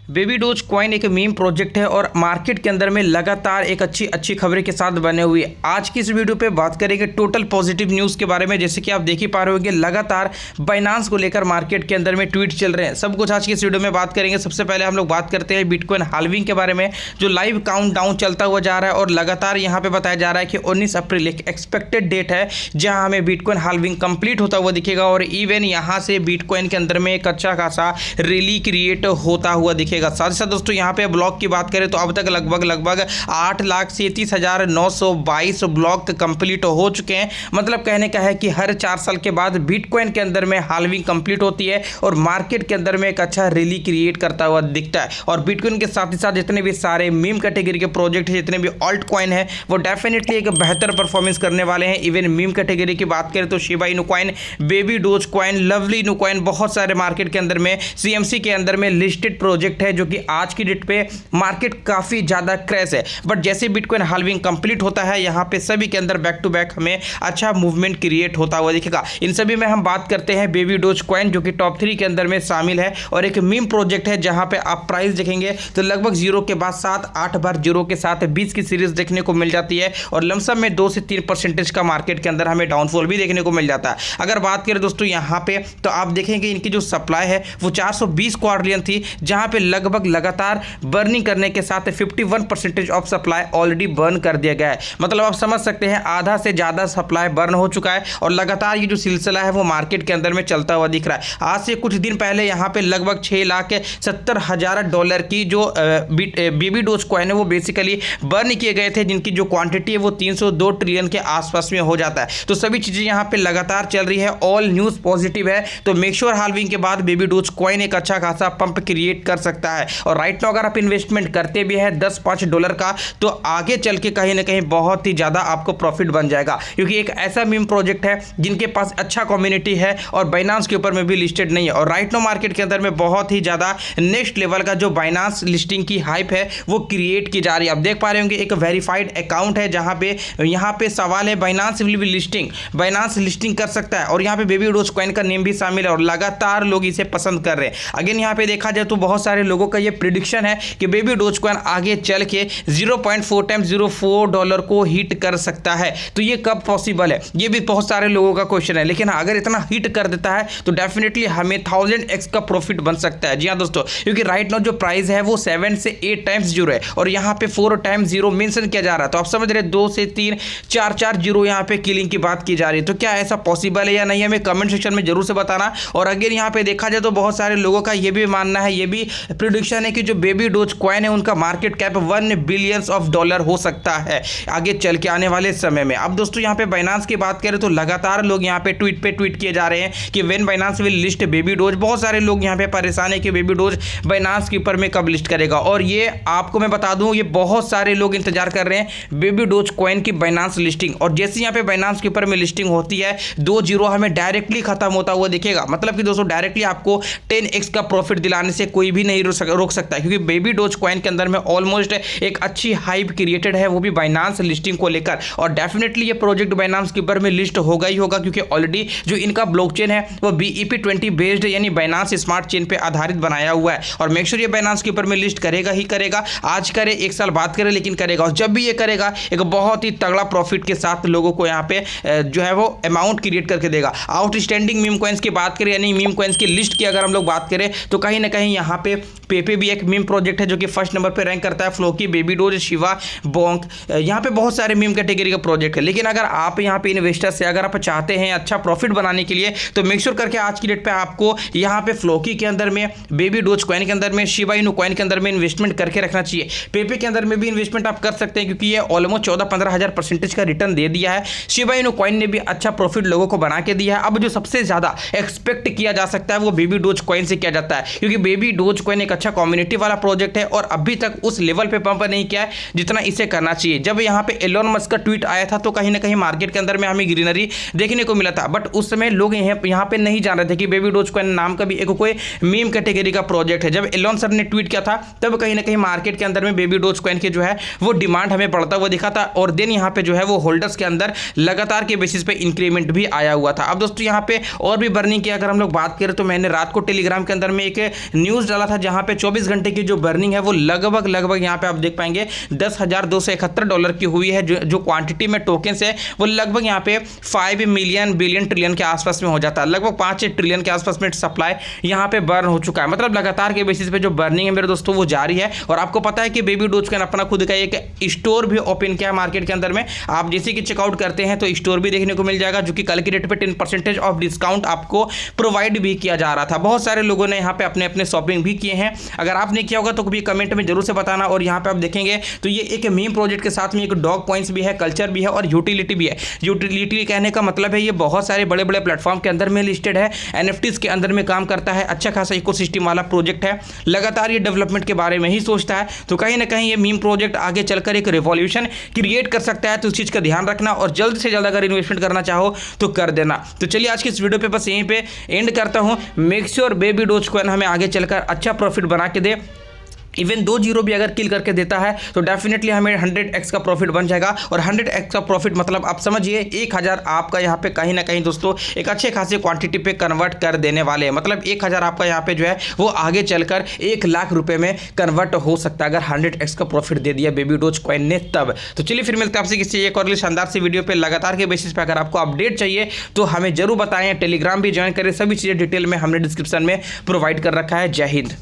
Baby dose coin एक meme project है और मार्केट के अंदर में लगातार एक अच्छी खबरें के साथ बने हुए है। आज की इस वीडियो पे बात करेंगे टोटल पॉजिटिव न्यूज़ के बारे में। जैसे कि आप देख ही पा रहे होंगे लगातार बाइनांस को लेकर मार्केट के अंदर में ट्वीट चल रहे हैं। सब कुछ आज की इस वीडियो में बात करेंगे। सबसे पहले हम लोग बात करते हैं बिटकॉइन हाल्विंग के बारे में, जो लाइव काउंटडाउन चलता हुआ जा रहा है और लगातार यहाँ पे बताया जा रहा है कि 19 अप्रैल एक एक्सपेक्टेड डेट है जहाँ हमें बिटकॉइन हाल्विंग कंप्लीट होता हुआ दिखेगा और इवन यहाँ से बिटकॉइन के अंदर में एक अच्छा खासा रैली क्रिएट होता हुआ दिखेगा। साथ ही साथ दोस्तों यहाँ पे ब्लॉक की बात करें तो अब तक लगभग 8,37,922 ब्लॉक कंप्लीट हो चुके हैं। मतलब कहने का है कि हर 4 साल के बाद बिटकॉइन के अंदर में हाल्विंग कंप्लीट होती है और मार्केट के अंदर में एक अच्छा रैली क्रिएट करता हुआ दिखता है। और बिटकॉइन के साथ ही साथ जितने भी सारे मीम कैटेगरी के प्रोजेक्ट हैं, जितने भी ऑल्ट कॉइन है, वो डेफिनेटली एक बेहतर परफॉर्मेंस करने वाले हैं। इवन मीम कैटेगरी की बात करें तो Shiba Inu coin, baby dose coin, lovely इनू कॉइन, बहुत सारे मार्केट के अंदर में सीएमसी के अंदर में लिस्टेड प्रोजेक्ट है जो कि आज की डेट पे मार्केट काफी ज्यादा क्रैश है। बट जैसे बिटकॉइन हाल्विंग कंप्लीट होता है यहाँ पे सभी के अंदर बैक टू बैक हमें अच्छा मूवमेंट क्रिएट होता हुआ दिखेगा। इन सभी में हम बात करते हैं बेबी डोज कॉइन जो कि टॉप 3 के अंदर में शामिल है और एक मीम प्रोजेक्ट है जहां पे आप प्राइस देखेंगे तो लगभग 0 के बाद 7-8 बार 0 के साथ 20 की सीरीज देखने को मिल जाती है और लमसम में 2 से 3% का मार्केट के अंदर हमें डाउनफॉल भी देखने को मिल जाता है। अगर बात करें दोस्तों यहाँ पे तो आप देखेंगे इनकी जो सप्लाई है वो 420 क्वाड्रिलियन थी, जहां पे लगभग लगातार बर्निंग करने के साथ 51% ऑफ सप्लाई ऑलरेडी बर्न कर दिया गया है। मतलब आप समझ सकते हैं आधा से ज्यादा सप्लाई बर्न हो चुका है और लगातार ये जो सिलसिला है वो मार्केट के अंदर में चलता हुआ दिख रहा है। आज से कुछ दिन पहले यहाँ पे लगभग $6,70,000 की जो बेबी डोज कॉइन है वो बेसिकली बर्न किए गए थे, जिनकी जो क्वांटिटी है वो 302 ट्रिलियन के आसपास में हो जाता है। तो सभी चीजें यहाँ पे लगातार चल रही है, ऑल न्यूज पॉजिटिव है। तो मेक श्योर हाल्विंग के बाद बेबी डोज कॉइन एक अच्छा खासा पंप क्रिएट कर सकता है और राइट नाउ अगर आप इन्वेस्टमेंट करते भी है $10-5 का तो आगे चल के कहीं ना कहीं बहुत ही ज्यादा आपको प्रॉफिट बन जाएगा, क्योंकि एक ऐसा मीम प्रोजेक्ट है जिनके पास अच्छा कम्युनिटी है और बाइनांस के ऊपर में भी लिस्टेड नहीं है। और राइट नाउ मार्केट के अंदर में बहुत ही ज्यादा नेक्स्ट लेवल का जो बाइनांस लिस्टिंग की हाइप है वो क्रिएट की जा रही है। आप देख पा रहे होंगे एक वेरीफाइड अकाउंट है जहां पे यहाँ पे सवाल है Binance will be listing, Binance listing कर सकता है और यहाँ पे बेबी डोज कॉइन का नेम भी शामिल है और लगातार लोग इसे पसंद कर रहे हैं। अगेन यहाँ पे देखा जाए तो बहुत सारे लोगों का ये प्रिडिक्शन है कि बेबी डोज कॉइन आगे चल के 0.4 टाइम्स $04 को हिट कर सकता है। तो ये कब पॉसिबल है, ये भी बहुत सारे लोगों का क्वेश्चन है। लेकिन अगर इतना हिट कर देता है तो डेफिनेटली हमें 1000x का प्रॉफिट बन सकता है। जी हाँ दोस्तों, क्योंकि राइट नाउ जो प्राइस है वो 7 से 8 टाइम्स 0 है और यहाँ पे 4 टाइम्स 0 मेंशन किया जा रहा है। तो आप समझ रहे 2 से 3 4 0 यहाँ पे किलिंग की बात की जा रही है। तो क्या ऐसा पॉसिबल है या नहीं, हमें कमेंट सेक्शन में जरूर से बताना। और अगर यहाँ पे देखा जाए तो बहुत सारे लोगों का ये भी मानना है, ये भी प्रेडिक्शन है कि जो बेबी डोज कॉइन है उनका मार्केट कैप $1 बिलियन हो सकता है आगे चल के आने वाले समय में। अब दोस्तों यहाँ पे बाइनांस की बात करें तो लगातार लोग यहाँ पे ट्वीट किए जा रहे हैं कि when Binance will list baby dose. बहुत सारे लोग यहाँ पे परेशान है कि बेबी डोज बाइनांस के ऊपर में कब लिस्ट करेगा। और ये आपको मैं बता दूं, ये बहुत सारे लोग इंतजार कर रहे हैं बेबी डोज कॉइन की बाइनांस लिस्टिंग। और जैसे यहाँ पे बाइनांस के ऊपर में लिस्टिंग होती है 2 0 हमें डायरेक्टली खत्म होता हुआ दिखेगा। मतलब कि दोस्तों डायरेक्टली आपको 10x का प्रॉफिट दिलाने से कोई भी नहीं रोक सकता, क्योंकि बेबी डोज कॉइन के अंदर में ऑलमोस्ट एक अच्छी हाइप क्रिएटेड है, वो भी बाइनांस लिस्टिंग को लेकर। और डेफिनेटली ये प्रोजेक्ट बाइनांस के ऊपर में लिस्ट होगा ही होगा, क्योंकि ऑलरेडी जो इनका ब्लॉकचेन है वो BEP20 बेस्ड यानी बाइनांस स्मार्ट चेन पे आधारित बनाया हुआ है। और मेक श्योर ये बाइनांस के ऊपर में लिस्ट करेगा ही करेगा, आज करे 1 साल बाद करे, लेकिन करेगा। और जब भी ये करेगा एक बहुत ही तगड़ा प्रॉफिट के साथ लोगों को यहाँ पे जो है वो अमाउंट क्रिएट करके देगा। आउटस्टैंडिंग मीम कॉइन्स की बात करें यानी मीम कॉइन्स की लिस्ट की अगर हम लोग बात करें तो कहीं ना कहीं यहाँ पे पेपे भी एक मीम प्रोजेक्ट है जो कि फर्स्ट नंबर पे रैंक करता है। Floki, baby dose, Shiva, Bonk, यहाँ पे बहुत सारे मीम कैटेगरी का प्रोजेक्ट है। लेकिन अगर आप यहाँ पे इन्वेस्टर से अगर आप चाहते हैं अच्छा प्रॉफिट बनाने के लिए तो मेक श्योर करके आज की डेट पे आपको यहाँ पे फ्लोकी के अंदर में, बेबी डोज कॉइन के अंदर में, शिबा इनू कॉइन के अंदर में इन्वेस्टमेंट करके रखना चाहिए। पेपे के अंदर में भी इन्वेस्टमेंट आप कर सकते हैं क्योंकि ये ऑलमोस्ट 14-15,000% का रिटर्न दे दिया है। शिबा इनू कॉइन ने भी अच्छा प्रॉफिट लोगों को बना के दिया है। अब जो सबसे ज्यादा एक्सपेक्ट किया जा सकता है वो बेबी डोज कॉइन से किया जाता है, क्योंकि बेबी डोज कॉइन एक अच्छा कम्युनिटी वाला प्रोजेक्ट है और अभी तक उस लेवल पे पंप नहीं किया है जितना इसे करना चाहिए। जब यहाँ पे एलोन मस्क का ट्वीट आया था तो कहीं ना कहीं मार्केट के अंदर में हमें ग्रीनरी देखने को मिला था, बट उस समय लोग यहाँ पे नहीं जान रहे थे कि बेबी डोज कॉइन नाम का भी एक कोई मीम कैटेगरी का प्रोजेक्ट है। जब एलोन सर ने ट्वीट किया था तब कहीं ना कहीं मार्केट के अंदर में बेबी डोज कॉइन के जो है वो डिमांड हमें बढ़ता हुआ दिखा था और देन यहाँ पे जो है वो होल्डर्स के अंदर लगातार के बेसिस पे इंक्रीमेंट भी आया हुआ था। अब दोस्तों यहाँ पे और भी बर्निंग की अगर हम लोग बात करें तो मैंने रात को टेलीग्राम के अंदर में एक न्यूज़ डाला था जहाँ पे 24 घंटे की जो बर्निंग है वो लगभग यहाँ पे आप देख पाएंगे $10,271 की हुई है। जो क्वांटिटी में टोकन्स है वो लगभग यहाँ पे 5 मिलियन बिलियन ट्रिलियन के आसपास में हो जाता है। लगभग 5 ट्रिलियन के आसपास में सप्लाई यहाँ पे बर्न हो चुका है। मतलब लगातार के बेसिस पे जो बर्निंग है मेरे दोस्तों वो जारी है। और आपको पता है कि बेबी डोजकॉइन अपना खुद का एक स्टोर भी ओपन किया है मार्केट के अंदर में। आप जैसे कि चेकआउट करते हैं तो स्टोर भी देखने को मिल जाएगा, जो कि कल की डेट पे 10% ऑफ डिस्काउंट आपको प्रोवाइड भी किया जा रहा था। बहुत सारे लोगों ने यहाँ पे अपने अपने शॉपिंग भी किए हैं। अगर आपने किया होगा तो कभी कमेंट में जरूर से बताना। और यहाँ पे आप देखेंगे तो ये एक मीम प्रोजेक्ट के साथ में एक डॉग पॉइंट्स भी है, कल्चर भी है और यूटिलिटी भी है। यूटिलिटी कहने का मतलब है ये बहुत सारे बड़े बड़े प्लेटफॉर्म के अंदर में लिस्टेड है, NFTs के अंदर में काम करता है, अच्छा खासा इकोसिस्टम वाला प्रोजेक्ट है, लगातार ये डेवलपमेंट के बारे में ही सोचता है। तो कहीं ना कहीं ये मीम प्रोजेक्ट आगे चलकर एक रिवॉल्यूशन क्रिएट कर सकता है। तो उस चीज़ का ध्यान रखना और जल्द से जल्द अगर इन्वेस्टमेंट करना चाहो तो कर देना। तो चलिए आज की इस वीडियो पे बस यहीं पे एंड करता हूं। मेक श्योर बेबी डोजकॉइन हमें आगे चलकर अच्छा प्रॉफिट बना के दे। इवन 2 जीरो भी अगर किल करके देता है तो डेफिनेटली हमें 100x का प्रॉफिट बन जाएगा। और 100x का प्रॉफिट मतलब आप समझिए 1000 आपका यहाँ पे कहीं ना कहीं दोस्तों एक अच्छे खासे क्वांटिटी पे कन्वर्ट कर देने वाले हैं। मतलब 1000 आपका यहाँ पे जो है वो आगे चलकर 1 लाख रुपए में कन्वर्ट हो सकता है अगर 100x का प्रॉफिट दे दिया बेबी डोजकॉइन ने तब। तो चलिए फिर मिलते हैं आपसे किसी एक और शानदार सी वीडियो पे लगातार के बेसिस पे। अगर आपको अपडेट चाहिए तो हमें जरूर बताएं, टेलीग्राम भी ज्वाइन करें। सभी चीज़ें डिटेल में हमने डिस्क्रिप्शन में प्रोवाइड कर रखा है। जय हिंद।